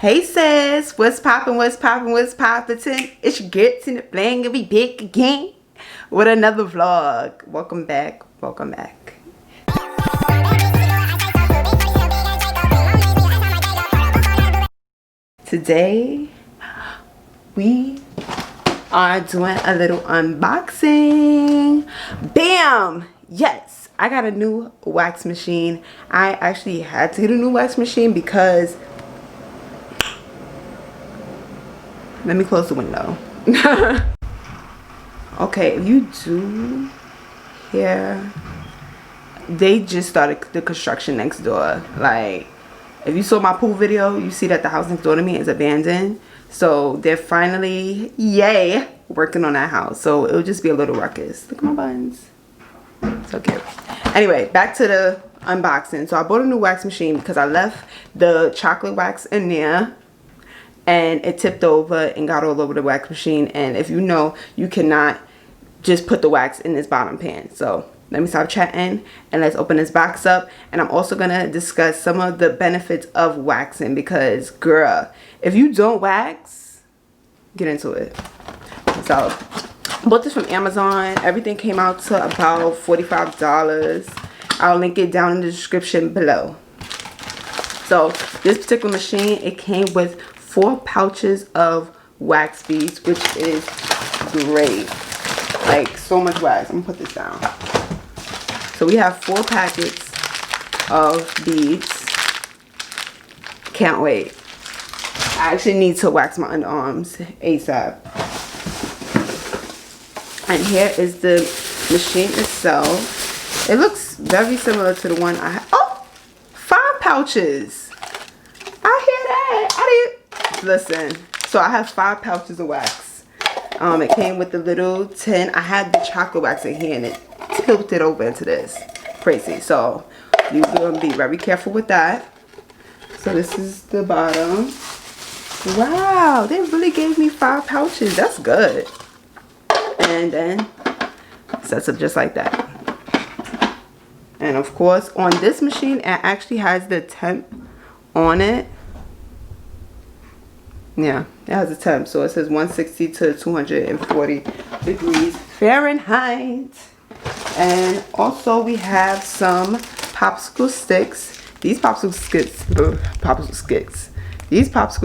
Hey sis, what's poppin', what's poppin', what's poppin'? It's your girl TinaBlingz and we back again with another vlog. Welcome back, welcome back. Today we are doing a little unboxing. Bam! Yes, I got a new wax machine. I actually had to get a new wax machine because let me close the window. Okay, if you do hear, they just started the construction next door. Like, if you saw my pool video, you see that the house next door to me is abandoned. So they're finally, yay, working on that house. So it'll just be a little ruckus. Look at my buns. So cute. Anyway, back to the unboxing. So I bought a new wax machine because I left the chocolate wax in there and it tipped over and got all over the wax machine. And if you know, you cannot just put the wax in this bottom pan. So let me stop chatting and let's open this box up. And I'm also gonna discuss some of the benefits of waxing because, girl, if you don't wax, get into it. So I bought this from Amazon. Everything came out to about $45. I'll link it down in the description below. So this particular machine, it came with 4 pouches of wax beads, which is great. Like, so much wax. I'm gonna put this down. So we have 4 packets of beads. Can't wait. I actually need to wax my underarms ASAP. And here is the machine itself. It looks very similar to the one I had. Oh, 5 pouches. I hear that. Listen, so I have 5 pouches of wax. It came with the little tin. I had the chocolate wax in here and it tilted over into this. Crazy. So you're gonna be very careful with that. So this is the bottom. Wow, they really gave me 5 pouches. That's good. And then sets up just like that. And of course, on this machine, it actually has the temp on it. Yeah, it has a temp, so it says 160 to 240 degrees Fahrenheit. And also we have some popsicle sticks. These popsicle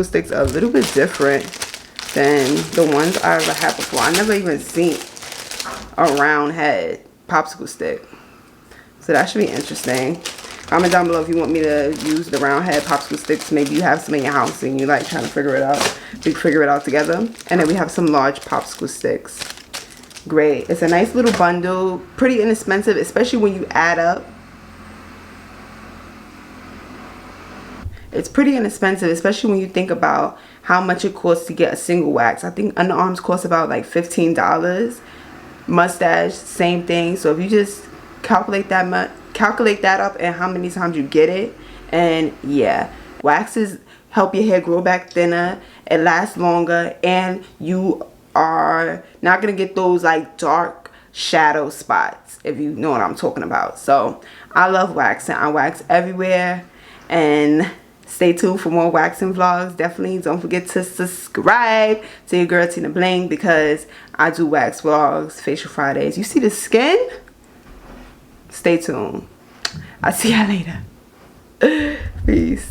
sticks are a little bit different than the ones I ever had before. I never even seen a round head popsicle stick, so that should be interesting. Comment down below if you want me to use the round head popsicle sticks. Maybe you have some in your house and you like trying to figure it out. We figure it out together. And then we have some large popsicle sticks. Great. It's a nice little bundle. Pretty inexpensive, especially when you add up. It's pretty inexpensive, especially when you think about how much it costs to get a single wax. I think underarms cost about like $15. Mustache, same thing. So if you just calculate that up and how many times you get it, and yeah, waxes help your hair grow back thinner, it lasts longer, and you are not gonna get those like dark shadow spots, if you know what I'm talking about. So I love waxing. I wax everywhere, and stay tuned for more waxing vlogs. Definitely don't forget to subscribe to your girl TinaBlingz because I do wax vlogs, facial Fridays. You see the skin? Stay tuned. I'll see y'all later. Peace.